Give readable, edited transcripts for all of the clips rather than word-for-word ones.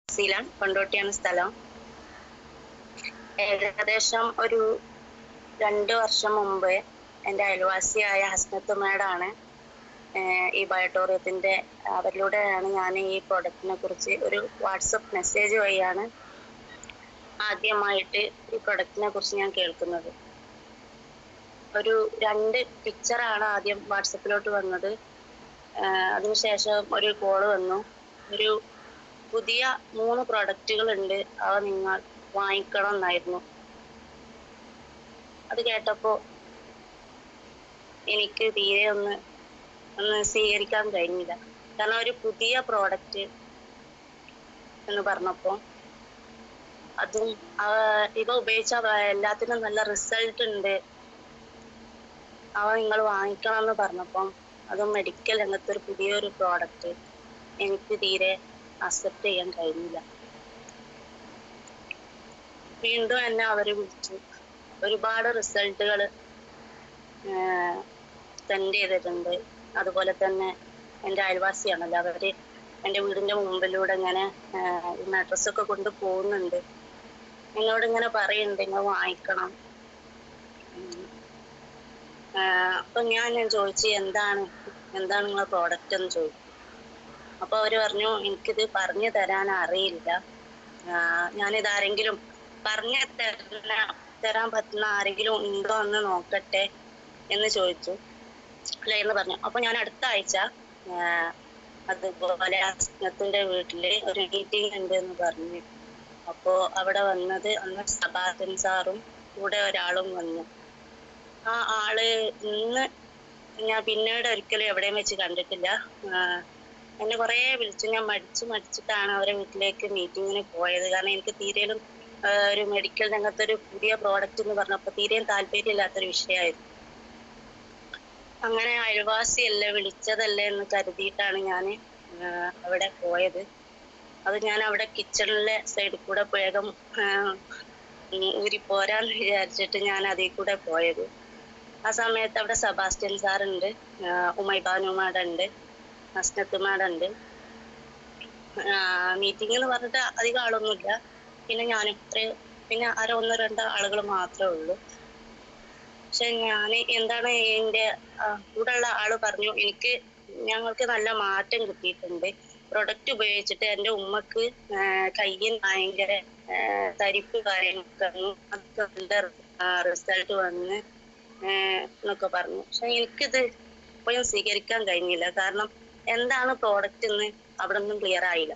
ഫസീലാണ്, കൊണ്ടോട്ടിയാണ് സ്ഥലം. ഏകദേശം ഒരു 2 വർഷം മുമ്പ് എൻ്റെ അയൽവാസിയായ ഹസ്നത്തുമേടാണ് ഈ ബയോട്ടോറിയത്തിന്റെ അവരിലൂടെയാണ് ഞാൻ ഈ പ്രൊഡക്റ്റിനെ കുറിച്ച് ഒരു വാട്സപ്പ് മെസ്സേജ് വഴിയാണ് ആദ്യമായിട്ട് ഈ പ്രൊഡക്റ്റിനെ കുറിച്ച് ഞാൻ കേൾക്കുന്നത്. ഒരു 2 പിക്ചറാണ് ആദ്യം വാട്സപ്പിലോട്ട് വന്നത്. അതിനുശേഷം ഒരു കോള് വന്നു. ഒരു പുതിയ 3 പ്രൊഡക്റ്റുകൾ ഉണ്ട്, അവ നിങ്ങൾ വാങ്ങിക്കണം എന്നായിരുന്നു. അത് കേട്ടപ്പോ എനിക്ക് തീരെ ഒന്ന് സ്വീകരിക്കാൻ കഴിഞ്ഞില്ല. കാരണം ഒരു പുതിയ പ്രോഡക്റ്റ് എന്ന് പറഞ്ഞപ്പോ അതും ഇവ ഉപയോഗിച്ച എല്ലാത്തിനും നല്ല റിസൾട്ട് ഉണ്ട്, അവ നിങ്ങൾ വാങ്ങിക്കണം എന്ന് പറഞ്ഞപ്പം അതും മെഡിക്കൽ രംഗത്തൊരു പുതിയൊരു പ്രോഡക്റ്റ് എനിക്ക് തീരെ അക്സെപ്റ്റ് ചെയ്യാൻ കഴിഞ്ഞില്ല. വീണ്ടും എന്നെ അവര് വിളിച്ചു. ഒരുപാട് റിസൾട്ടുകൾ സെൻഡ് ചെയ്തിട്ടുണ്ട്. അതുപോലെ തന്നെ എൻ്റെ അയൽവാസിയാണല്ലോ, അവര് എൻ്റെ വീടിന്റെ മുമ്പിലൂടെ ഇങ്ങനെ അഡ്രസ്സൊക്കെ കൊണ്ട് പോകുന്നുണ്ട്. എന്നോട് ഇങ്ങനെ പറയുന്നുണ്ട് നിങ്ങൾ വാങ്ങിക്കണം. അപ്പൊ ഞാൻ ചോദിച്ചു എന്താണ് നിങ്ങളെ പ്രോഡക്റ്റ് എന്ന് ചോദിച്ചു. അപ്പൊ അവര് പറഞ്ഞു എനിക്കിത് പറഞ്ഞു തരാൻ അറിയില്ല, ഞാനിത് ആരെങ്കിലും പറഞ്ഞു തരാൻ പറ്റുന്ന ആരെങ്കിലും ഉണ്ടോ എന്ന് നോക്കട്ടെ എന്ന് ചോദിച്ചു. അല്ല എന്ന് പറഞ്ഞു. അപ്പൊ ഞാൻ അടുത്ത ആഴ്ച അതുപോലെ ഹസ്നത്തിന്റെ വീട്ടില് ഒരു മീറ്റിംഗ് ഉണ്ട് എന്ന് പറഞ്ഞു. അപ്പോ അവിടെ വന്നത് അന്ന് സബാദൻ സാറും കൂടെ ഒരാളും വന്നു. ആ ആള് ഇന്ന് ഞാൻ പിന്നീട് ഒരിക്കലും എവിടെയും വെച്ച് കണ്ടിട്ടില്ല. എന്നെ കുറെ വിളിച്ചു. ഞാൻ മടിച്ചിട്ടാണ് അവരെ വീട്ടിലേക്ക് മീറ്റിങ്ങിന് പോയത്. കാരണം എനിക്ക് തീരെയും ഒരു മെഡിക്കൽ രംഗത്തൊരു പുതിയ പ്രോഡക്റ്റ് എന്ന് പറഞ്ഞപ്പോൾ തീരെയും താല്പര്യമില്ലാത്തൊരു വിഷയമായിരുന്നു. അങ്ങനെ അയൽവാസിയല്ലേ വിളിച്ചതല്ലേ എന്ന് കരുതിയിട്ടാണ് ഞാൻ അവിടെ പോയത്. അത് ഞാൻ അവിടെ കിച്ചണിലെ സൈഡിൽ കൂടെ വേഗം ഊരി പോരാന്ന് വിചാരിച്ചിട്ട് ഞാൻ അതിൽ കൂടെ പോയത്. ആ സമയത്ത് അവിടെ സെബാസ്റ്റ്യൻ സാറുണ്ട്, ഉമൈബാനുമാടുണ്ട്, ഹസ്നത്തുമാടുണ്ട്. മീറ്റിംഗ് എന്ന് പറഞ്ഞിട്ട് അധികം ആളൊന്നുമില്ല. പിന്നെ ഞാനും പിന്നെ 1-2 ആളുകൾ മാത്രമേ ഉള്ളൂ. പക്ഷെ ഞാൻ എന്താണ് എൻ്റെ കൂടെയുള്ള ആള് പറഞ്ഞു ഞങ്ങൾക്ക് നല്ല മാറ്റം കിട്ടിയിട്ടുണ്ട്. പ്രൊഡക്റ്റ് ഉപയോഗിച്ചിട്ട് എൻ്റെ ഉമ്മക്ക് കയ്യിൽ ഭയങ്കര തരിപ്പ് കാര്യങ്ങളൊക്കെ നല്ല റിസൾട്ട് വന്ന് എന്നൊക്കെ പറഞ്ഞു. പക്ഷെ എനിക്കിത് ഇപ്പോഴും സ്വീകരിക്കാൻ കഴിഞ്ഞില്ല. കാരണം എന്താണ് പ്രോഡക്റ്റ് എന്ന് അവിടെ ഒന്നും ക്ലിയർ ആയില്ല.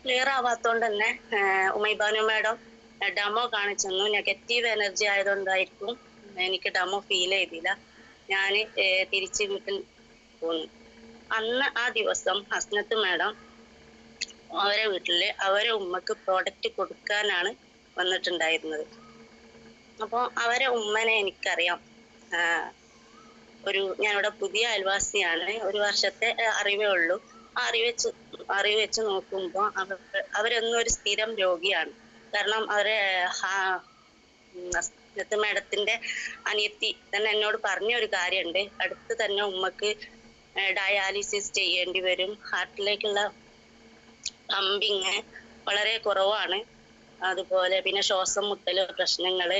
ക്ലിയർ ആവാത്തോണ്ട് തന്നെ ഉമൈബാനു മാഡം ഡെമോ കാണിച്ചെന്നു. നെഗറ്റീവ് എനർജി ആയതുകൊണ്ടായിരിക്കും എനിക്ക് ഡെമോ ഫീൽ ചെയ്തില്ല. ഞാൻ തിരിച്ച് വീട്ടിൽ പോന്നു. അന്ന് ആ ദിവസം ഹസ്നത്ത് മാഡം അവരെ വീട്ടില് അവരെ ഉമ്മക്ക് പ്രോഡക്റ്റ് കൊടുക്കാനാണ് വന്നിട്ടുണ്ടായിരുന്നത്. അപ്പോൾ അവരെ ഉമ്മനെ എനിക്കറിയാം. ഞാനിവിടെ പുതിയ അയൽവാസിയാണ്, 1 വർഷത്തെ അറിവേ ഉള്ളൂ. ആ അറിവ് വെച്ച് നോക്കുമ്പോൾ അവരൊന്നും ഒരു സ്ഥിരം രോഗിയാണ്. കാരണം അവരെ മാഡത്തിന്റെ അനിയത്തി തന്നെ എന്നോട് പറഞ്ഞ ഒരു കാര്യമുണ്ട്. അടുത്ത് തന്നെ ഉമ്മക്ക് ഡയാലിസിസ് ചെയ്യേണ്ടി വരും. ഹാർട്ടിലേക്കുള്ള പമ്പിങ് വളരെ കുറവാണ്. അതുപോലെ പിന്നെ ശ്വാസം മുട്ടല് പ്രശ്നങ്ങള്,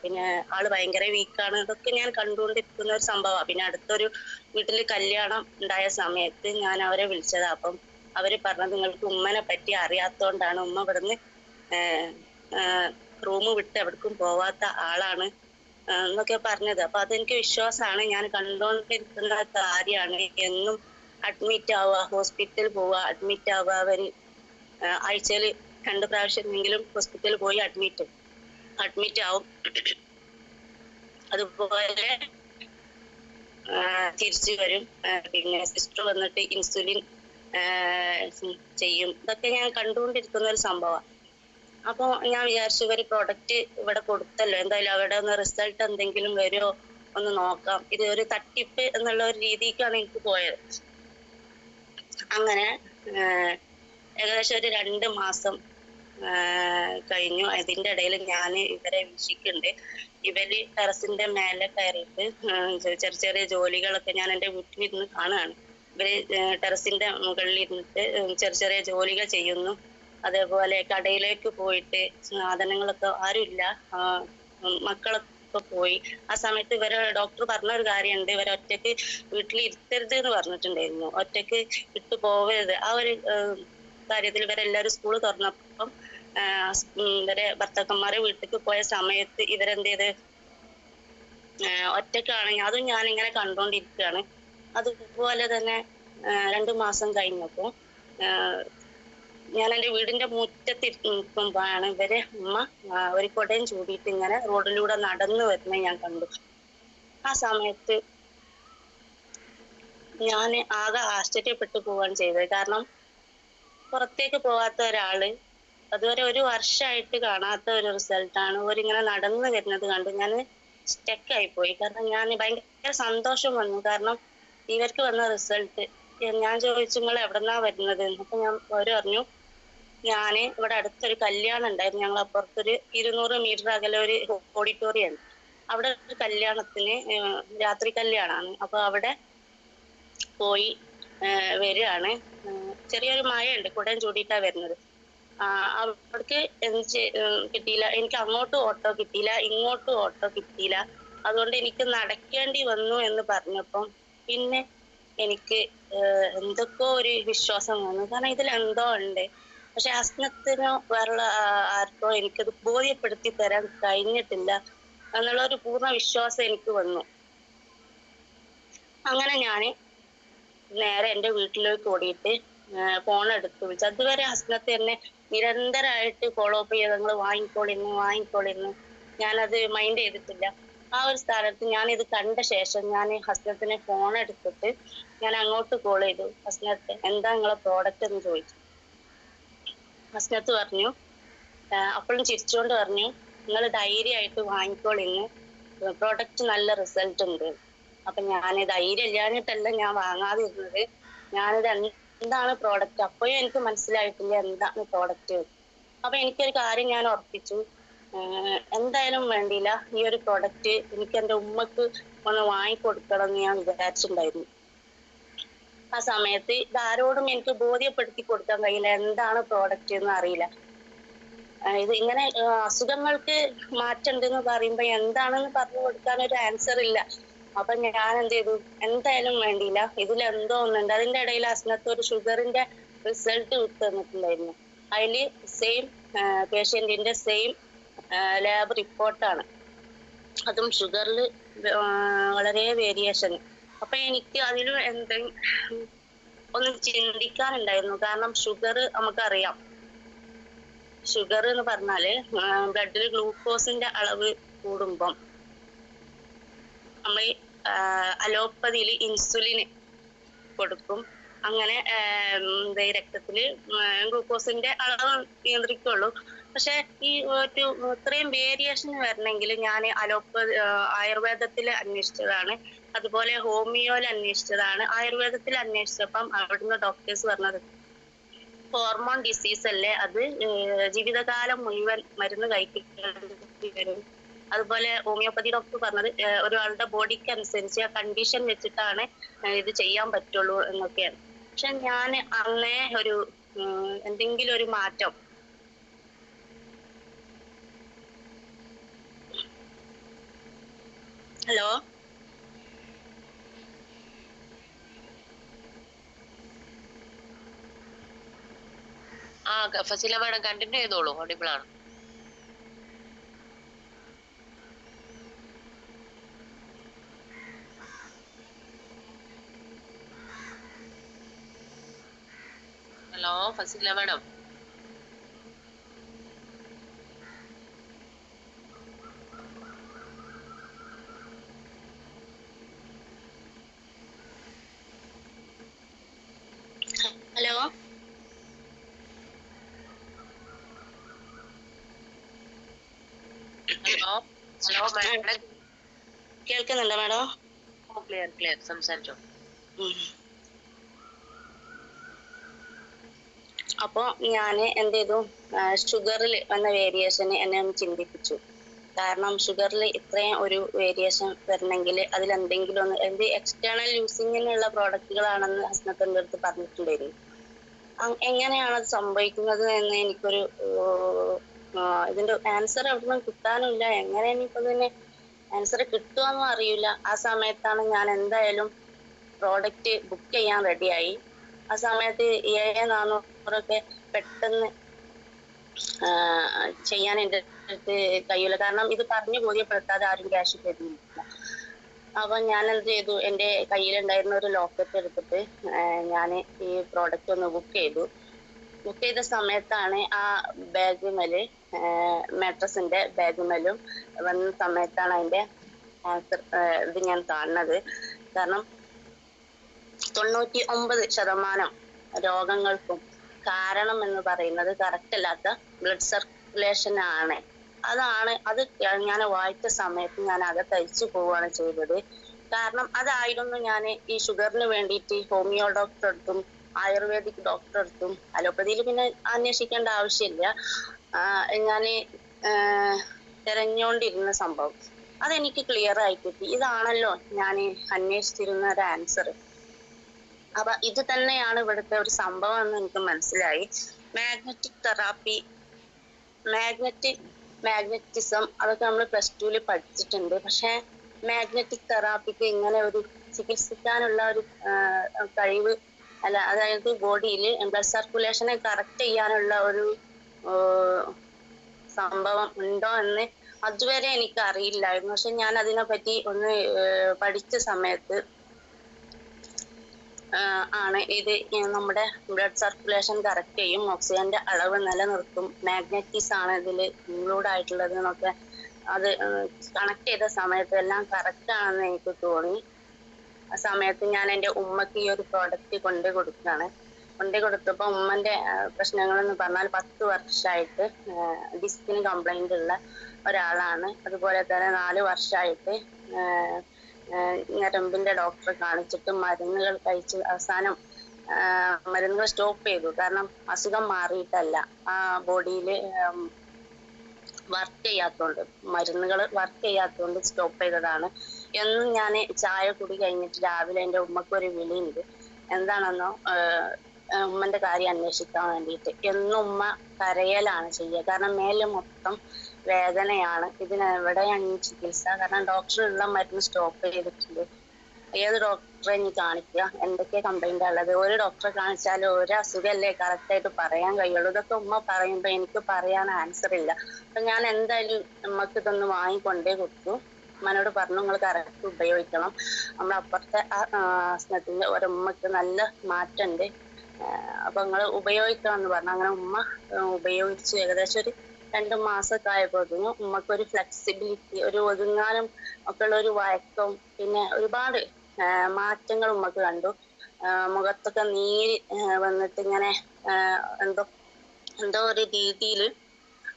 പിന്നെ ആള് ഭയങ്കര വീക്കാണ്. ഇതൊക്കെ ഞാൻ കണ്ടുകൊണ്ടിരിക്കുന്ന ഒരു സംഭവമാണ്. പിന്നെ അടുത്തൊരു വീട്ടില് കല്യാണം ഉണ്ടായ സമയത്ത് ഞാൻ അവരെ വിളിച്ചതാ. അപ്പം അവര് പറഞ്ഞത് നിങ്ങൾക്ക് ഉമ്മനെ പറ്റി അറിയാത്തോണ്ടാണ്, ഉമ്മ ഇവിടുന്ന് റൂം വിട്ട് എവിടേക്കും പോവാത്ത ആളാണ് എന്നൊക്കെ പറഞ്ഞത്. അപ്പൊ അതെനിക്ക് വിശ്വാസമാണ്. ഞാൻ കണ്ടുകൊണ്ടിരിക്കുന്ന കാര്യമാണ്. എന്നും അഡ്മിറ്റ് ആവുക, ഹോസ്പിറ്റലിൽ പോവുക, അഡ്മിറ്റ് ആവുക. അവര് ആഴ്ചയിൽ 2 പ്രാവശ്യമെങ്കിലും ഹോസ്പിറ്റലിൽ പോയി അഡ്മിറ്റ് ആവും. അതുപോലെ തിരിച്ചു വരും. പിന്നെ സിസ്റ്റർ വന്നിട്ട് ഇൻസുലിൻ ചെയ്യും. ഇതൊക്കെ ഞാൻ കണ്ടുകൊണ്ടിരിക്കുന്ന ഒരു സംഭവമാണ്. അപ്പോൾ ഞാൻ വിചാരിച്ചു ഇവര് പ്രൊഡക്റ്റ് ഇവിടെ കൊടുത്തല്ലോ, എന്തായാലും അവിടെ ഒന്ന് റിസൾട്ട് എന്തെങ്കിലും വരുമോ ഒന്ന് നോക്കാം. ഇത് ഒരു തട്ടിപ്പ് എന്നുള്ള ഒരു രീതിക്കാണ് എനിക്ക് പോയത്. അങ്ങനെ ഏകദേശം ഒരു 2 മാസം കഴിഞ്ഞു. അതിന്റെ ഇടയിൽ ഞാൻ ഇവരെ വീക്ഷിക്കുന്നുണ്ട്. ഇവര് ടെറസിന്റെ മേലെ കയറിയിട്ട് ചെറിയ ചെറിയ ജോലികളൊക്കെ ഞാൻ എൻ്റെ വീട്ടിലിരുന്ന് കാണുകയാണ്. ഇവര് ടെറസിന്റെ മുകളിൽ ഇരുന്നിട്ട് ചെറിയ ചെറിയ ജോലികൾ ചെയ്യുന്നു. അതേപോലെ കടയിലേക്ക് പോയിട്ട് സാധനങ്ങളൊക്കെ ആരുമില്ല, മക്കളൊക്കെ പോയി. ആ സമയത്ത് ഇവരെ ഡോക്ടർ പറഞ്ഞൊരു കാര്യമുണ്ട്, ഇവരെ ഒറ്റയ്ക്ക് വീട്ടിൽ ഇരുത്തരുത് എന്ന് പറഞ്ഞിട്ടുണ്ടായിരുന്നു. ഒറ്റയ്ക്ക് ഇട്ടു പോവരുത്. ആ ഒരു കാര്യത്തിൽ ഇവരെല്ലാവരും സ്കൂൾ തുറന്നപ്പം ഇവരെ ഭർത്താക്കന്മാരെ വീട്ടിലേക്ക് പോയ സമയത്ത് ഇവരെന്ത് ചെയ്ത് ഒറ്റക്കാണെങ്കിൽ അതും ഞാനിങ്ങനെ കണ്ടോണ്ടിരിക്കുകയാണ്. അതുപോലെ തന്നെ 2 മാസം കഴിഞ്ഞപ്പോ ഞാൻ എൻ്റെ വീടിന്റെ മുറ്റത്ത് നിൽക്കുമ്പോഴാണ് ഇവരെ ഉമ്മ ഒരു കൊടയും ചൂടിയിട്ട് ഇങ്ങനെ റോഡിലൂടെ നടന്നു വരുന്നത് ഞാൻ കണ്ടു. ആ സമയത്ത് ഞാൻ ആകെ ആശ്ചര്യപ്പെട്ടു പോവുകയാണ് ചെയ്തത്. കാരണം പുറത്തേക്ക് പോകാത്ത ഒരാള്, അതുവരെ 1 വർഷമായിട്ട് കാണാത്ത ഒരു റിസൾട്ടാണ് ഓരിങ്ങനെ നടന്നു വരുന്നത് കണ്ട് ഞാൻ സ്റ്റക്കായി പോയി. കാരണം ഞാൻ ഭയങ്കര സന്തോഷം വന്നു. കാരണം ഇവർക്ക് വന്ന റിസൾട്ട്. ഞാൻ ചോദിച്ചു നിങ്ങൾ എവിടെന്നാ വരുന്നത്? അപ്പൊ അവര് പറഞ്ഞു ഞാന് ഇവിടെ അടുത്തൊരു കല്യാണം ഉണ്ടായിരുന്നു, ഞങ്ങൾ അപ്പുറത്തൊരു 200 മീറ്റർ അകലെ ഒരു ഓഡിറ്റോറിയം ഉണ്ട്. അവിടെ ഒരു കല്യാണത്തിന് രാത്രി കല്യാണമാണ്. അപ്പൊ അവിടെ പോയി വരികയാണ്. ചെറിയൊരു മഴയുണ്ട്, കുടയും ചൂടിയിട്ടാ വരുന്നത്. അവർക്ക് കിട്ടിയില്ല. എനിക്ക് അങ്ങോട്ടും ഓട്ടോ കിട്ടിയില്ല, ഇങ്ങോട്ടും ഓട്ടോ കിട്ടിയില്ല. അതുകൊണ്ട് എനിക്ക് നടക്കേണ്ടി വന്നു എന്ന് പറഞ്ഞപ്പം പിന്നെ എനിക്ക് എന്തൊക്കെയോ ഒരു വിശ്വാസം വന്നു. കാരണം ഇതിൽ എന്തോ ഉണ്ട്. പക്ഷെ അസ്നത്തിനോ വേറുള്ള ആർക്കോ എനിക്കത് ബോധ്യപ്പെടുത്തി തരാൻ കഴിഞ്ഞിട്ടില്ല എന്നുള്ള ഒരു പൂർണ്ണ വിശ്വാസം എനിക്ക് വന്നു. അങ്ങനെ ഞാന് നേരെ എൻ്റെ വീട്ടിലേക്ക് ഓടിയിട്ട് ഫോൺ എടുത്ത് വിളിച്ചു. അതുവരെ ഹസ്നത്ത് എന്നെ നിരന്തരമായിട്ട് ഫോളോ അപ്പ് ചെയ്ത് നിങ്ങൾ വാങ്ങിക്കോളിന്ന് ഞാനത് മൈൻഡ് ചെയ്തിട്ടില്ല. ആ ഒരു സ്ഥാനത്ത് ഞാൻ ഇത് കണ്ട ശേഷം ഞാൻ ഹസ്നത്തിനെ ഫോൺ എടുത്തിട്ട് ഞാൻ അങ്ങോട്ട് കോൾ ചെയ്തു. ഹസ്നത്ത് എന്താ നിങ്ങളെ പ്രോഡക്റ്റ് എന്ന് ചോദിച്ചു. ഹസ്നത്ത് പറഞ്ഞു, അപ്പോഴും ചിരിച്ചുകൊണ്ട് പറഞ്ഞു, നിങ്ങൾ ധൈര്യമായിട്ട് വാങ്ങിക്കോളിന്ന്, പ്രോഡക്റ്റ് നല്ല റിസൾട്ട് ഉണ്ട്. അപ്പൊ ഞാൻ ധൈര്യം ഇല്ലാഞ്ഞിട്ടല്ല ഞാൻ വാങ്ങാതിരുന്നത്. ഞാനിത് എന്താണ് പ്രോഡക്റ്റ് അപ്പോഴും എനിക്ക് മനസ്സിലായിട്ടില്ല എന്താണ് പ്രോഡക്റ്റ്. അപ്പൊ എനിക്കൊരു കാര്യം ഞാൻ ഉറപ്പിച്ചു, എന്തായാലും വേണ്ടിയില്ല, ഈ ഒരു പ്രോഡക്റ്റ് എനിക്ക് എൻ്റെ ഉമ്മക്ക് ഒന്ന് വാങ്ങിക്കൊടുക്കണം എന്ന് ഞാൻ വിചാരിച്ചിട്ടുണ്ടായിരുന്നു. ആ സമയത്ത് ഇതാരോടും എനിക്ക് ബോധ്യപ്പെടുത്തി കൊടുക്കാൻ കഴിയില്ല എന്താണ് പ്രോഡക്റ്റ് എന്ന് അറിയില്ല. ഇത് ഇങ്ങനെ അസുഖങ്ങൾക്ക് മാറ്റമുണ്ടെന്ന് പറയുമ്പോ എന്താണെന്ന് പറഞ്ഞു കൊടുക്കാൻ ഒരു ആൻസർ ഇല്ല. അപ്പൊ ഞാൻ എന്ത് ചെയ്തു, എന്തായാലും വേണ്ടിയില്ല, ഇതിലെന്തോ ഒന്നുണ്ട്. അതിന്റെ ഇടയിൽ അസ്നത്ത് ഒരു ഷുഗറിന്റെ റിസൾട്ട് വിട്ട് തന്നിട്ടുണ്ടായിരുന്നു. അതില് സെയിം പേഷ്യന്റിന്റെ സെയിം ലാബ് റിപ്പോർട്ടാണ്, അതും ഷുഗറിൽ വളരെ വേരിയേഷൻ. അപ്പൊ എനിക്ക് അതിലും ഒന്ന് ചിന്തിക്കാനുണ്ടായിരുന്നു. കാരണം ഷുഗർ നമുക്കറിയാം, ഷുഗർ എന്ന് പറഞ്ഞാല് ബ്ലഡിൽ ഗ്ലൂക്കോസിന്റെ അളവ് കൂടുമ്പം നമ്മൾ അലോപ്പതിയിൽ ഇൻസുലിന് കൊടുക്കും. അങ്ങനെ രക്തത്തില് ഗ്ലൂക്കോസിന്റെ അളവ് നിയന്ത്രിക്കുള്ളൂ. പക്ഷെ ഈ ഒരു ഇത്രയും വേരിയേഷൻ വരണമെങ്കിൽ ഞാൻ ആയുർവേദത്തിൽ അന്വേഷിച്ചതാണ്, അതുപോലെ ഹോമിയോയിൽ അന്വേഷിച്ചതാണ്. ആയുർവേദത്തിൽ അന്വേഷിച്ചപ്പം അവിടുന്ന് ഡോക്ടേഴ്സ് പറഞ്ഞത് ഹോർമോൺ ഡിസീസ് അല്ലേ, അത് ജീവിതകാലം മുഴുവൻ മരുന്ന് കഴിക്കേണ്ടി വരും. അതുപോലെ ഹോമിയോപ്പതി ഡോക്ടർ പറഞ്ഞത് ഒരാളുടെ ബോഡിക്ക് അനുസരിച്ച് ആ കണ്ടീഷൻ വെച്ചിട്ടാണ് ഇത് ചെയ്യാൻ പറ്റുള്ളൂ എന്നൊക്കെയാണ്. പക്ഷെ ഞാൻ അന്നേ ഒരു എന്തെങ്കിലും ഒരു മാറ്റം, ഹലോ ഫസീല മാഡം കണ്ടിന്യൂ ചെയ്തോളൂ, ഓഡിബിൾ ആണ്. Hello Fazeela madam. Hello hello hello madam കേൾക്കുന്നുണ്ടോ മാഡം? ക്ലിയർ ക്ലിയർ, സംസാരിച്ചോ. അപ്പൊ ഞാൻ എന്ത് ചെയ്തു, ഷുഗറിൽ വന്ന വേരിയേഷന് എന്നെ ഒന്ന് ചിന്തിപ്പിച്ചു. കാരണം ഷുഗറിൽ ഇത്രയും ഒരു വേരിയേഷൻ വരണമെങ്കിൽ അതിലെന്തെങ്കിലും ഒന്ന് എന്ത് എക്സ്റ്റേണൽ യൂസിങ്ങിനുള്ള പ്രോഡക്റ്റുകളാണെന്ന് ഹസ്നത്തിന്റെ അടുത്ത് പറഞ്ഞിട്ടുണ്ടായിരുന്നു. എങ്ങനെയാണ് അത് സംഭവിക്കുന്നത് എന്ന് എനിക്കൊരു ഇതിന്റെ ആൻസർ എവിടുന്നും കിട്ടാനുമില്ല. എങ്ങനെ ഇനിയിപ്പോ ഇതിന് ആൻസർ കിട്ടുമെന്നും അറിയില്ല. ആ സമയത്താണ് ഞാൻ എന്തായാലും പ്രോഡക്റ്റ് ബുക്ക് ചെയ്യാൻ റെഡിയായി. ആ സമയത്ത് 7400 പെട്ടെന്ന് ചെയ്യാൻ എൻ്റെ അടുത്ത് കഴിയില്ല. കാരണം ഇത് പറഞ്ഞു ബോധ്യപ്പെടുത്താതെ ആരും ക്യാഷ് തരുന്നില്ല. അപ്പൊ ഞാൻ എന്ത് ചെയ്തു, എൻ്റെ കയ്യിലുണ്ടായിരുന്ന ഒരു ലോക്കറ്റ് എടുത്തിട്ട് ഞാൻ ഈ പ്രോഡക്റ്റ് ഒന്ന് ബുക്ക് ചെയ്തു. ബുക്ക് ചെയ്ത സമയത്താണ് ആ ബാഗുമേല് മാട്രസിന്റെ ബാഗുമേലും വന്ന സമയത്താണ് അതിന്റെ ആൻസർ ഇത് ഞാൻ കാണുന്നത്. കാരണം 99% രോഗങ്ങൾക്കും കാരണം എന്ന് പറയുന്നത് കറക്റ്റ് അല്ലാത്ത ബ്ലഡ് സർക്കുലേഷൻ ആണ്. അത് ഞാൻ വായിച്ച സമയത്ത് ഞാൻ അകത്തരിച്ചു പോവുകയാണ് ചെയ്തത്. കാരണം അതായിരുന്നു ഞാൻ ഈ ഷുഗറിന് വേണ്ടിയിട്ട് ഹോമിയോ ഡോക്ടർ എടുത്തും ആയുർവേദിക് ഡോക്ടർ എടുത്തും അലോപ്പതിയിൽ പിന്നെ അന്വേഷിക്കേണ്ട ആവശ്യമില്ല ഞാൻ തിരഞ്ഞുകൊണ്ടിരുന്ന സംഭവം. അതെനിക്ക് ക്ലിയർ ആയി കിട്ടി. ഇതാണല്ലോ ഞാൻ അന്വേഷിച്ചിരുന്ന ഒരു ആൻസർ. അപ്പൊ ഇത് തന്നെയാണ് ഇവിടുത്തെ ഒരു സംഭവം എന്ന് എനിക്ക് മനസ്സിലായി. മാഗ്നറ്റിക് തെറാപ്പി, മാഗ്നറ്റിസം അതൊക്കെ നമ്മൾ +2 പഠിച്ചിട്ടുണ്ട്. പക്ഷെ മാഗ്നറ്റിക് തെറാപ്പിക്ക് ഇങ്ങനെ ഒരു ചികിത്സിക്കാനുള്ള ഒരു കഴിവ് അല്ല, അതായത് ബോഡിയിൽ ബ്ലഡ് സർക്കുലേഷനെ കറക്റ്റ് ചെയ്യാനുള്ള ഒരു സംഭവം ഉണ്ടോ എന്ന് അതുവരെ എനിക്ക് അറിയില്ലായിരുന്നു. പക്ഷെ ഞാൻ അതിനെ പറ്റി ഒന്ന് പഠിച്ച സമയത്ത് ആണ് ഇത് നമ്മുടെ ബ്ലഡ് സർക്കുലേഷൻ കറക്റ്റ് ചെയ്യും, ഓക്സിജന്റെ അളവ് നിലനിർത്തും, മാഗ്നറ്റിസ് ആണ് ഇതിൽ ഇൻക്ലൂഡ് ആയിട്ടുള്ളത് എന്നൊക്കെ അത് കണക്ട് ചെയ്ത സമയത്ത് എല്ലാം കറക്റ്റ് ആണെന്ന് എനിക്ക് തോന്നി. ആ സമയത്ത് ഞാൻ എൻ്റെ ഉമ്മക്ക് ഈ ഒരു പ്രോഡക്റ്റ് കൊണ്ടു കൊടുത്തപ്പോൾ ഉമ്മന്റെ പ്രശ്നങ്ങൾ എന്ന് പറഞ്ഞാൽ 10 വർഷമായിട്ട് ഡിസ്കിന് കംപ്ലൈന്റ് ഉള്ള ഒരാളാണ്. അതുപോലെ തന്നെ 4 വർഷമായിട്ട് ഞരമ്പിന്റെ ഡോക്ടറെ കാണിച്ചിട്ട് മരുന്നുകൾ കഴിച്ച് അവസാനം മരുന്നുകൾ സ്റ്റോപ്പ് ചെയ്തു. കാരണം അസുഖം മാറിയിട്ടല്ല, ആ ബോഡിയിൽ വർക്ക് ചെയ്യാത്തോണ്ട്, മരുന്നുകൾ വർക്ക് ചെയ്യാത്തോണ്ട് സ്റ്റോപ്പ് ചെയ്തതാണ്. എന്നും ഞാൻ ചായ കുടി കഴിഞ്ഞിട്ട് രാവിലെ എൻ്റെ ഉമ്മക്ക് ഒരു വിളിയുണ്ട്. എന്താണെന്നോ ഉമ്മന്റെ കാര്യം അന്വേഷിക്കാൻ വേണ്ടിയിട്ട്. എന്നും ഉമ്മ കരയലാണ് ചെയ്യുക. കാരണം മേല് മൊത്തം വേദനയാണ്. ഇതിനെവിടെയാണ് ഈ ചികിത്സ? കാരണം ഡോക്ടറുള്ള മരുന്ന് സ്റ്റോപ്പ് ചെയ്തിട്ടുണ്ട്. ഏത് ഡോക്ടറെ ഇനി കാണിക്കുക? എന്തൊക്കെ കംപ്ലൈന്റ് ഉള്ളത്? ഒരു ഡോക്ടറെ കാണിച്ചാലും ഒരു അസുഖമല്ലേ കറക്റ്റായിട്ട് പറയാൻ കഴിയുള്ളൂ. ഇതൊക്കെ ഉമ്മ പറയുമ്പോ എനിക്ക് പറയാൻ ആൻസർ ഇല്ല. അപ്പൊ ഞാൻ എന്തായാലും ഉമ്മക്ക് ഇതൊന്ന് വാങ്ങിക്കൊണ്ടേ കൊടുത്തു. ഉമ്മനോട് പറഞ്ഞു, നിങ്ങൾ കറക്റ്റ് ഉപയോഗിക്കണം. നമ്മളപ്പുറത്തെ സ്നത്തിന്റെ ഒരുമ്മക്ക് നല്ല മാറ്റമുണ്ട്, അപ്പൊ നിങ്ങൾ ഉപയോഗിക്കണം എന്ന് പറഞ്ഞു. അങ്ങനെ ഉമ്മ ഉപയോഗിച്ച് ഏകദേശം ഒരു 2 മാസമൊക്കെ ആയപ്പോഴത്തേനും ഉമ്മക്കൊരു ഫ്ലെക്സിബിലിറ്റി, ഒരു ഒതുങ്ങാനും ഒക്കെ ഉള്ള ഒരു വഴക്കം, പിന്നെ ഒരുപാട് മാറ്റങ്ങൾ ഉമ്മക്ക് കണ്ടു. മുഖത്തൊക്കെ നീര് വന്നിട്ട് ഇങ്ങനെ എന്തോ ഒരു രീതിയിൽ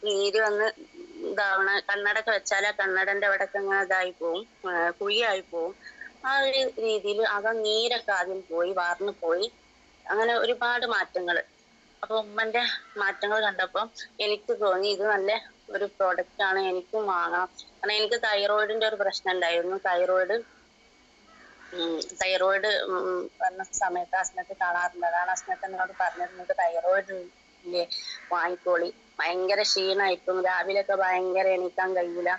നീര് വന്ന് ഇതാവണ, കണ്ണടൊക്കെ വെച്ചാൽ ആ കണ്ണടന്റെ അവിടെയൊക്കെ ഇങ്ങനെ ഇതായി പോവും, കുഴിയായി പോവും. ആ ഒരു രീതിയിൽ നീരൊക്കെ ആദ്യം പോയി, വാർന്നു പോയി. അങ്ങനെ ഒരുപാട് മാറ്റങ്ങൾ. അപ്പൊ ഉമ്മന്റെ മാറ്റങ്ങൾ കണ്ടപ്പോൾ എനിക്ക് തോന്നി ഇത് നല്ല ഒരു പ്രോഡക്റ്റ് ആണ്, എനിക്കും വാങ്ങാം. കാരണം എനിക്ക് തൈറോയിഡിന്റെ ഒരു പ്രശ്നം ഉണ്ടായിരുന്നു. തൈറോയിഡ് വന്ന സമയത്ത് അസ്നത്ത് കാണാറുണ്ട്. അതാണ് അസ്നത്ത് എന്നോട് പറഞ്ഞിരുന്നത്, തൈറോയിഡ് ഇല്ലേ വാങ്ങിക്കോളി, ഭയങ്കര ക്ഷീണമായിരിക്കും, രാവിലെയൊക്കെ ഭയങ്കര എണീക്കാൻ കഴിയില്ല,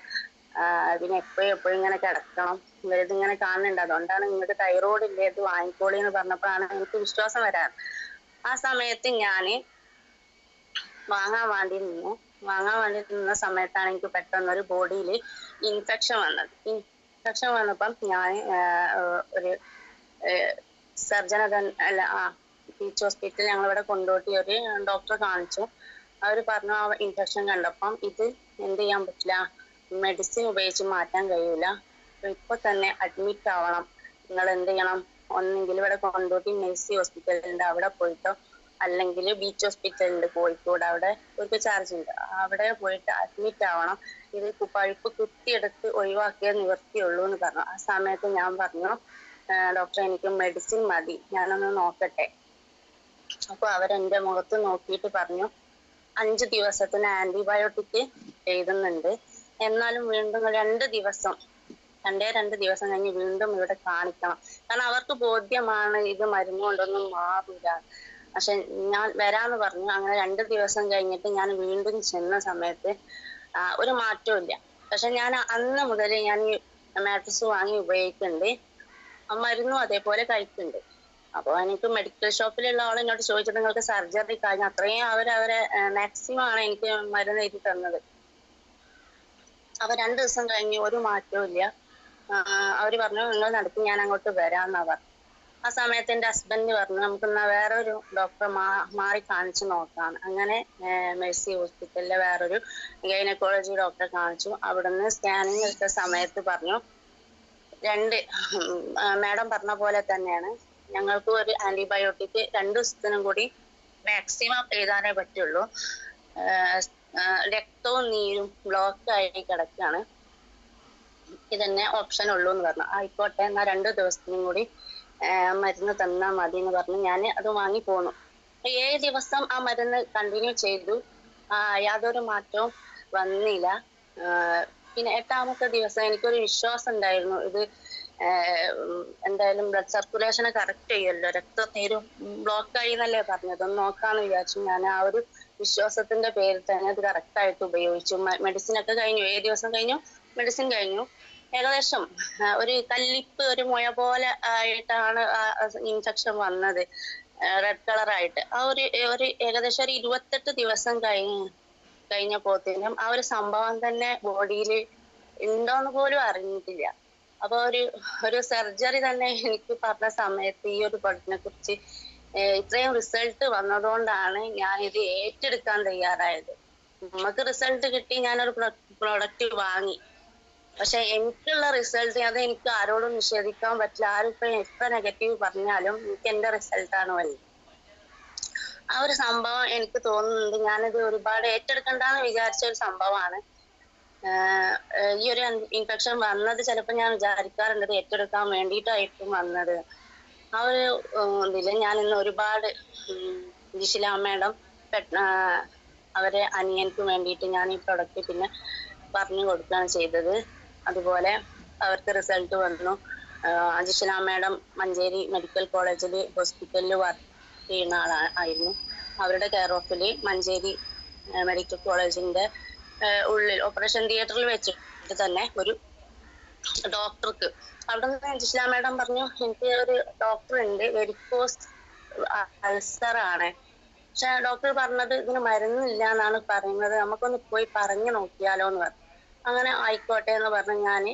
പിന്നെ എപ്പോഴും ഇങ്ങനെ കിടക്കണം, ഇതിങ്ങനെ കാണുന്നുണ്ട്, അതുകൊണ്ടാണ് നിങ്ങൾക്ക് തൈറോയിഡ് ഇല്ലേ ഇത് വാങ്ങിക്കോളി എന്ന് പറഞ്ഞപ്പോഴാണ് എനിക്ക് വിശ്വാസം വരാറ്. ആ സമയത്ത് ഞാന് വാങ്ങാൻ വേണ്ടി നിന്ന സമയത്താണ് എനിക്ക് പെട്ടെന്നൊരു ബോഡിയിൽ ഇൻഫെക്ഷൻ വന്നപ്പം ഞാൻ ഒരു ബീച്ച് ഹോസ്പിറ്റലിൽ ഞങ്ങളിവിടെ കൊണ്ടോട്ടി ഒരു ഡോക്ടറെ കാണിച്ചു. അവർ പറഞ്ഞു ആ ഇൻഫെക്ഷൻ കണ്ടപ്പം ഇത് എന്ത് ചെയ്യാൻ പറ്റില്ല, മെഡിസിൻ ഉപയോഗിച്ച് മാറ്റാൻ കഴിയൂല, ഇപ്പൊ തന്നെ അഡ്മിറ്റ് ആവണം, നിങ്ങൾ എന്ത് ചെയ്യണം, ഒന്നെങ്കിൽ ഇവിടെ കൊണ്ടോട്ടി മെഴ്സി ഹോസ്പിറ്റലുണ്ട് അവിടെ പോയിട്ടോ, അല്ലെങ്കിൽ ബീച്ച് ഹോസ്പിറ്റലുണ്ട് കോഴിക്കോട്, അവിടെ ഒരു ചാർജ് ഉണ്ട്, അവിടെ പോയിട്ട് അഡ്മിറ്റ് ആവണം, ഇത് പഴുപ്പ് കുത്തിയെടുത്ത് ഒഴിവാക്കിയേ നിവർത്തിയുള്ളൂ എന്ന് പറഞ്ഞു. ആ സമയത്ത് ഞാൻ പറഞ്ഞു, ഡോക്ടർ എനിക്ക് മെഡിസിൻ മതി, ഞാനൊന്ന് നോക്കട്ടെ. അപ്പൊ അവരെന്റെ മുഖത്ത് നോക്കിയിട്ട് പറഞ്ഞു 5 ദിവസത്തിന് ആന്റിബയോട്ടിക് എഴുതുന്നുണ്ട്, എന്നാലും വീണ്ടും 2 ദിവസം കഴിഞ്ഞ് വീണ്ടും ഇവിടെ കാണിക്കണം. കാരണം അവർക്ക് ബോധ്യമാണ് ഇത് മരുന്ന് കൊണ്ടൊന്നും മാറില്ല. പക്ഷെ ഞാൻ വരാന്ന് പറഞ്ഞു. അങ്ങനെ 2 ദിവസം കഴിഞ്ഞിട്ട് ഞാൻ വീണ്ടും ചെന്ന സമയത്ത് ഒരു മാറ്റവും ഇല്ല. പക്ഷെ ഞാൻ അന്ന് മുതൽ ഞാൻ ഈ മാട്രസ് വാങ്ങി ഉപയോഗിക്കുന്നുണ്ട്. മരുന്നും അതേപോലെ കഴിക്കുന്നുണ്ട്. അപ്പൊ എനിക്ക് മെഡിക്കൽ ഷോപ്പിലുള്ള ആൾ എന്നോട് ചോദിച്ചത് നിങ്ങൾക്ക് സർജറി കഴിഞ്ഞ അത്രയും അവരെ മാക്സിമം ആണ് എനിക്ക് മരുന്ന് എഴുതി തന്നത്. അപ്പൊ 2 ദിവസം കഴിഞ്ഞ് ഒരു മാറ്റവും ഇല്ല. അവര് പറഞ്ഞു നിങ്ങൾ നടക്കും, ഞാൻ അങ്ങോട്ട് വരാന്നാ പറഞ്ഞു. ആ സമയത്ത് എന്റെ ഹസ്ബൻഡ് പറഞ്ഞു നമുക്കെന്നാ വേറൊരു ഡോക്ടറെ മാറി കാണിച്ചു നോക്കാം. അങ്ങനെ മെഴ്സി ഹോസ്പിറ്റലിലെ വേറൊരു ഗൈനക്കോളജി ഡോക്ടറെ കാണിച്ചു. അവിടുന്ന് സ്കാനിങ് എടുത്ത സമയത്ത് പറഞ്ഞു മാഡം പറഞ്ഞ പോലെ തന്നെയാണ്, ഞങ്ങൾക്ക് ഒരു ആന്റിബയോട്ടിക് 2 ദിവസത്തിനും കൂടി മാക്സിമം എഴുതാനേ പറ്റുള്ളൂ. രക്തവും നീരും ബ്ലോക്ക് ആയി കിടക്കാണ്, ഇതന്നെ ഓപ്ഷൻ ഉള്ളൂ എന്ന് പറഞ്ഞു. ആയിക്കോട്ടെ, എന്നാ 2 ദിവസത്തിനും കൂടി മരുന്ന് തന്നാൽ മതി എന്ന് പറഞ്ഞു. ഞാൻ അത് വാങ്ങി പോന്നു. 7 ദിവസം ആ മരുന്ന് കണ്ടിന്യൂ ചെയ്തു. യാതൊരു മാറ്റവും വന്നില്ല. പിന്നെ 8ാമത്തെ ദിവസം എനിക്കൊരു വിശ്വാസം ഉണ്ടായിരുന്നു, ഇത് എന്തായാലും ബ്ലഡ് സർക്കുലേഷനെ കറക്റ്റ് ചെയ്യുമല്ലോ, രക്തനീരും ബ്ലോക്കായി എന്നല്ലേ പറഞ്ഞത്, ഒന്ന് നോക്കാന്ന് വിചാരിച്ചു. ഞാൻ ആ ഒരു വിശ്വാസത്തിന്റെ പേരിൽ തന്നെ അത് കറക്റ്റ് ആയിട്ട് ഉപയോഗിച്ചു. മെഡിസിൻ ഒക്കെ കഴിഞ്ഞു, 7 ദിവസം കഴിഞ്ഞു, മെഡിസിൻ കഴിഞ്ഞു. ഏകദേശം ഒരു കല്ലിപ്പ്, ഒരു മുഴ പോലെ ആയിട്ടാണ് ഇൻഫെക്ഷൻ വന്നത്, റെഡ് കളറായിട്ട്. ആ ഒരു ഏകദേശം ഒരു 28 ദിവസം കഴിഞ്ഞപ്പോഴത്തേനും ആ ഒരു സംഭവം തന്നെ ബോഡിയിൽ ഉണ്ടോന്ന് പോലും അറിഞ്ഞിട്ടില്ല. അപ്പൊ ഒരു സർജറി തന്നെ എനിക്ക് പറഞ്ഞ സമയത്ത് ഈ ഒരു പഠനത്തെ കുറിച്ച് ഇത്രയും റിസൾട്ട് വന്നതുകൊണ്ടാണ് ഞാൻ ഇത് ഏറ്റെടുക്കാൻ തയ്യാറായത്. നമുക്ക് റിസൾട്ട് കിട്ടി, ഞാനൊരു പ്രോഡക്റ്റ് വാങ്ങി. പക്ഷെ എനിക്കുള്ള റിസൾട്ട് അത് എനിക്ക് ആരോടും നിഷേധിക്കാൻ പറ്റില്ല. ആരും ഇപ്പൊ എത്ര നെഗറ്റീവ് പറഞ്ഞാലും എനിക്ക് എന്റെ റിസൾട്ടാണ് വലുത്. ആ ഒരു സംഭവം എനിക്ക് തോന്നുന്നുണ്ട് ഞാനിത് ഒരുപാട് ഏറ്റെടുക്കണ്ടെന്ന് വിചാരിച്ച ഒരു സംഭവമാണ്. ഈ ഒരു ഇൻഫെക്ഷൻ വന്നത് ചിലപ്പോൾ ഞാൻ വിചാരിക്കാറുണ്ട് ഏറ്റെടുക്കാൻ വേണ്ടിയിട്ടായിരിക്കും വന്നത്. ആ ഒരു ഇതില് ഞാൻ ഇന്ന് ഒരുപാട് ജിഷില മേഡം അവരെ അനിയൻക്ക് വേണ്ടിയിട്ട് ഞാൻ ഈ പ്രൊഡക്റ്റ് പിന്നെ പറഞ്ഞു കൊടുക്കുകയാണ് ചെയ്തത്. അതുപോലെ അവർക്ക് റിസൾട്ട് വന്നു. ജിഷില മേഡം മഞ്ചേരി മെഡിക്കൽ കോളേജിൽ ഹോസ്പിറ്റലിൽ വർക്ക് ചെയ്യുന്ന ആയിരുന്നു. അവരുടെ കെയർ ഓഫില് മഞ്ചേരി മെഡിക്കൽ കോളേജിന്റെ ഉള്ളിൽ ഓപ്പറേഷൻ തിയേറ്ററിൽ വെച്ചിട്ട് തന്നെ ഒരു ഡോക്ടർക്ക് അവിടെ നിന്ന് ജിഷില മേഡം പറഞ്ഞു, എനിക്ക് ഒരു ഡോക്ടർ ഉണ്ട്, വെരിക്കോസ് അൾസർ ആണ്, പക്ഷെ ഡോക്ടർ പറഞ്ഞത് ഇതിന് മരുന്നില്ല എന്നാണ് പറയുന്നത്, നമുക്കൊന്ന് പോയി പറഞ്ഞു നോക്കിയാലോ എന്ന് പറഞ്ഞു. അങ്ങനെ ആയിക്കോട്ടെ എന്ന് പറഞ്ഞു ഞാൻ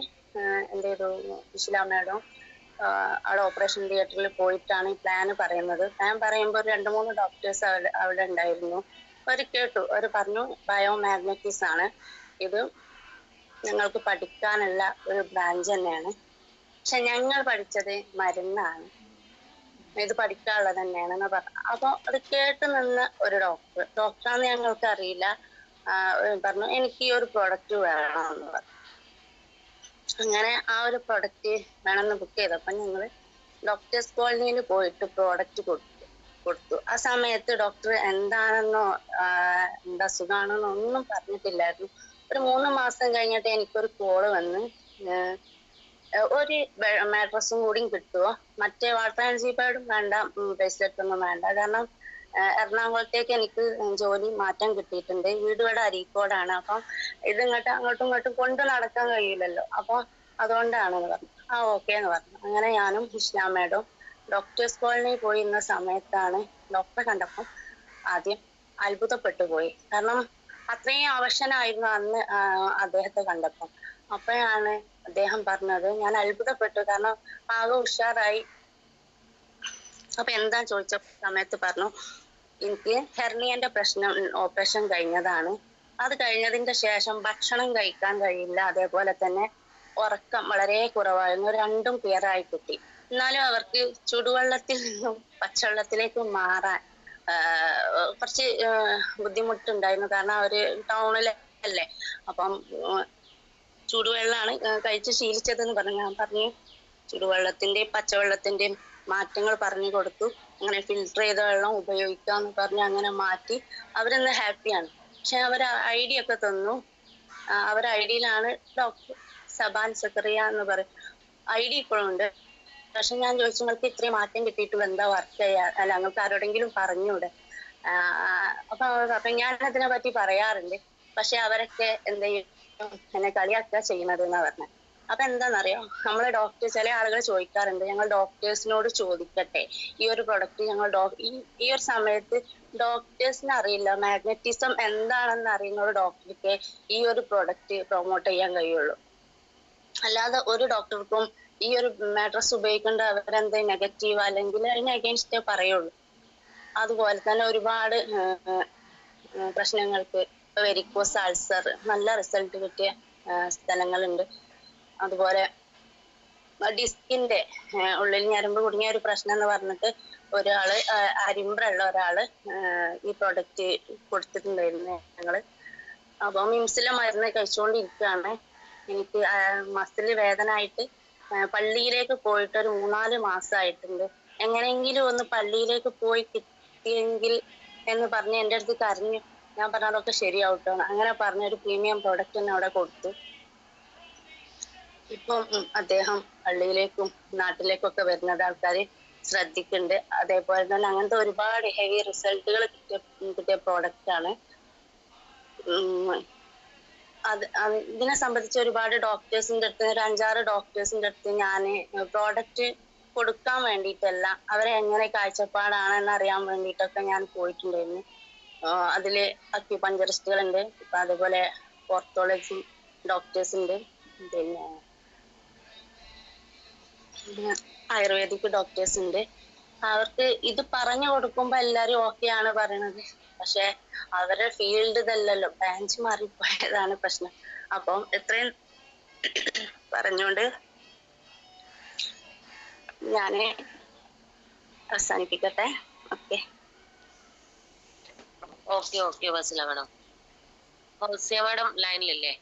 എന്ത് ചെയ്തു, ജിഷില മേഡം അവിടെ ഓപ്പറേഷൻ തിയേറ്ററിൽ പോയിട്ടാണ് ഈ പ്ലാൻ പറയുന്നത്. പ്ലാൻ പറയുമ്പോൾ 2-3 ഡോക്ടേഴ്സ് അവിടെ ഉണ്ടായിരുന്നു. അവർ കേട്ടു, അവർ പറഞ്ഞു ബയോമാഗ്നറ്റിക്സ് ആണ് ഇത്, ഞങ്ങൾക്ക് പഠിക്കാനുള്ള ഒരു ബ്രാഞ്ച് തന്നെയാണ്, പക്ഷെ ഞങ്ങൾ പഠിച്ചത് മരുന്നാണ്, ഇത് പഠിക്കാനുള്ളത് തന്നെയാണെന്ന് പറഞ്ഞു. അപ്പൊ അത് കേട്ട് നിന്ന ഒരു ഡോക്ടറാന്ന് ഞങ്ങൾക്ക് അറിയില്ല, പറഞ്ഞു എനിക്ക് ഈ ഒരു പ്രൊഡക്റ്റ് വേണമെന്ന് പറഞ്ഞു. അങ്ങനെ ആ ഒരു പ്രൊഡക്റ്റ് വേണമെന്ന് ബുക്ക് ചെയ്തപ്പോ ഞങ്ങള് ഡോക്ടേഴ്സ് കോളനിയിൽ പോയിട്ട് പ്രോഡക്റ്റ് കൊടുത്തു. ആ സമയത്ത് ഡോക്ടർ എന്താണെന്നോ എന്താ അസുഖമാണെന്നോ ഒന്നും പറഞ്ഞിട്ടില്ലായിരുന്നു. ഒരു 3 മാസം കഴിഞ്ഞിട്ട് എനിക്കൊരു കോള് വന്ന്, ഒരു മാട്രസും കൂടിയും കിട്ടുമോ, മറ്റേ വാട്ടർ ആൻഡ് സീപാഡും വേണ്ട, ബ്രേസ്ലെറ്റ് വേണ്ട, കാരണം എറണാകുളത്തേക്ക് എനിക്ക് ജോലി മാറ്റം കിട്ടിയിട്ടുണ്ട്, വീട് ഇവിടെ അരീക്കോടാണ്, അപ്പം ഇത് അങ്ങോട്ടും ഇങ്ങോട്ടും കൊണ്ട് നടക്കാൻ കഴിയില്ലല്ലോ, അപ്പൊ അതുകൊണ്ടാണെന്ന് പറഞ്ഞു. ഓക്കെ എന്ന് പറഞ്ഞു. അങ്ങനെ ഞാനും ജിഷില മേഡവും ഡോക്ടേഴ്സ് കോളനി പോയി ഇന്ന സമയത്താണ് ഡോക്ടറെ കണ്ടപ്പം ആദ്യം അത്ഭുതപ്പെട്ടു പോയി. കാരണം അത്രയും അവശനായിരുന്നു അന്ന് അദ്ദേഹത്തെ കണ്ടപ്പം. അപ്പോഴാണ് അദ്ദേഹം പറഞ്ഞത്, ഞാൻ അത്ഭുതപ്പെട്ടു, കാരണം ആകെ ഉഷാറായി. അപ്പൊ എന്താ ചോദിച്ച സമയത്ത് പറഞ്ഞു, എനിക്ക് ഹെർണിയന്റെ പ്രശ്നം ഓപ്പറേഷൻ കഴിഞ്ഞതാണ്, അത് കഴിഞ്ഞതിന്റെ ശേഷം ഭക്ഷണം കഴിക്കാൻ കഴിയില്ല, അതേപോലെ തന്നെ ഉറക്കം വളരെ കുറവായിരുന്നു, രണ്ടും ക്ലിയർ ആയി കിട്ടി. എന്നാലും അവർക്ക് ചുടുവെള്ളത്തിൽ നിന്നും പച്ചവെള്ളത്തിലേക്ക് മാറാൻ കുറച്ച് ബുദ്ധിമുട്ടുണ്ടായിരുന്നു, കാരണം അവര് ടൗണിലല്ലേ, അപ്പം ചൂടുവെള്ളമാണ് കഴിച്ച് ശീലിച്ചതെന്ന് പറഞ്ഞു. ഞാൻ പറഞ്ഞു ചുടുവെള്ളത്തിന്റെയും പച്ചവെള്ളത്തിന്റെയും മാറ്റങ്ങൾ പറഞ്ഞു കൊടുത്തു. അങ്ങനെ ഫിൽറ്റർ ചെയ്ത വെള്ളം ഉപയോഗിക്കാന്ന് പറഞ്ഞ് അങ്ങനെ മാറ്റി. അവരിന്ന് ഹാപ്പിയാണ്. പക്ഷെ അവർ ഐഡിയ ഒക്കെ തന്നു, അവരുടെ ഐഡിയിലാണ് ഡോക്ടർ സബാൻ സക്കറിയ എന്ന് പറയും. ID ഇപ്പോഴും ഉണ്ട്. പക്ഷെ ഞാൻ ചോദിച്ചു, നിങ്ങൾക്ക് ഇത്രയും മാറ്റം കിട്ടിയിട്ടും എന്താ വർക്ക് ചെയ്യാ, അല്ല നിങ്ങൾക്ക് ആരോടെങ്കിലും പറഞ്ഞൂടെ? അപ്പൊ അവർ പറഞ്ഞു, ഞാൻ അതിനെ പറ്റി പറയാറുണ്ട്, പക്ഷെ അവരൊക്കെ എന്ത് ചെയ്യും, എന്നെ കളിയാക്കുക ചെയ്യുന്നത് എന്നാ പറഞ്ഞത്. അപ്പൊ എന്താണെന്നറിയോ, നമ്മളെ ഡോക്ടർ, ചില ആളുകൾ ചോദിക്കാറുണ്ട്, ഞങ്ങൾ ഡോക്ടേഴ്സിനോട് ചോദിക്കട്ടെ ഈ ഒരു പ്രൊഡക്റ്റ് ഞങ്ങൾ ഈ ഒരു സമയത്ത് ഡോക്ടേഴ്സിന് അറിയില്ല, മാഗ്നറ്റിസം എന്താണെന്ന് അറിയുന്ന ഒരു ഡോക്ടർക്ക് ഈ ഒരു പ്രൊഡക്റ്റ് പ്രൊമോട്ട് ചെയ്യാൻ കഴിയുള്ളൂ. അല്ലാതെ ഒരു ഡോക്ടർക്കും ഈ ഒരു മാട്രസ് ഉപയോഗിക്കേണ്ട അവരെന്ത് നെഗറ്റീവ് അല്ലെങ്കിൽ അതിന് അഗെയിൻസ്റ്റേ പറയുള്ളൂ. അതുപോലെ തന്നെ ഒരുപാട് പ്രശ്നങ്ങൾക്ക് വെരിക്കോസ് അൾസർ നല്ല റിസൾട്ട് കിട്ടിയ സ്ഥലങ്ങളുണ്ട്. അതുപോലെ ഡിസ്കിന്റെ ഉള്ളിൽ ഞരമ്പ് കുടുങ്ങിയ ഒരു പ്രശ്നം എന്ന് പറഞ്ഞിട്ട് ഒരാള്, അരിമ്പ്രുള്ള ഒരാള് ഈ പ്രൊഡക്റ്റ് കൊടുത്തിട്ടുണ്ടായിരുന്നു ഞങ്ങള്. അപ്പൊ മിംസിലെ മരുന്ന് കഴിച്ചുകൊണ്ടിരിക്കുകയാണ്. എനിക്ക് മസിൽ വേദന ആയിട്ട് പള്ളിയിലേക്ക് പോയിട്ട് ഒരു 3-4 മാസമായിട്ടുണ്ട്. എങ്ങനെയെങ്കിലും ഒന്ന് പള്ളിയിലേക്ക് പോയി കിട്ടിയെങ്കിൽ എന്ന് പറഞ്ഞ് എൻ്റെ അടുത്ത് കരഞ്ഞു. ഞാൻ പറഞ്ഞു അതൊക്കെ ശരിയാവട്ടോ. അങ്ങനെ പറഞ്ഞൊരു പ്രീമിയം പ്രോഡക്റ്റ് തന്നെ അവിടെ കൊടുത്തു. ഇപ്പം അദ്ദേഹം പള്ളിയിലേക്കും നാട്ടിലേക്കൊക്കെ വരുന്നത് ആൾക്കാർ ശ്രദ്ധിക്കുന്നുണ്ട്. അതേപോലെ തന്നെ അങ്ങനത്തെ ഒരുപാട് ഹെവി റിസൾട്ടുകൾ കിട്ടിയ പ്രോഡക്റ്റ് ആണ്. ഇതിനെ സംബന്ധിച്ച് ഒരുപാട് ഡോക്ടേഴ്സിന്റെ അടുത്ത്, ഒരു 5-6 ഡോക്ടേഴ്സിന്റെ അടുത്ത് ഞാൻ പ്രോഡക്റ്റ് കൊടുക്കാൻ വേണ്ടിയിട്ടല്ല, അവരെ എങ്ങനെ കാഴ്ചപ്പാടാണെന്ന് അറിയാൻ വേണ്ടിയിട്ടൊക്കെ ഞാൻ പോയിട്ടുണ്ടായിരുന്നു. അതില് അക്യുപഞ്ചറിസ്റ്റുകളുണ്ട്, ഇപ്പൊ അതുപോലെ ഓർത്തോളജി ഡോക്ടേഴ്സ് ഉണ്ട്, പിന്നെ ആയുർവേദിക് ഡോക്ടേഴ്സ് ഉണ്ട്. അവർക്ക് ഇത് പറഞ്ഞു കൊടുക്കുമ്പോ എല്ലാരും ഓക്കെ ആണ് പറയണത്. പക്ഷെ അവരുടെ ഫീൽഡ് ഇതല്ലല്ലോ, ബ്രാഞ്ച് മാറിപ്പോയതാണ് പ്രശ്നം. അപ്പം എത്രയും പറഞ്ഞുകൊണ്ട് ഞാന് അവസാനിപ്പിക്കട്ടെ. Okay okay Fazila madam. Fousiya madam ലൈനിലല്ലേ?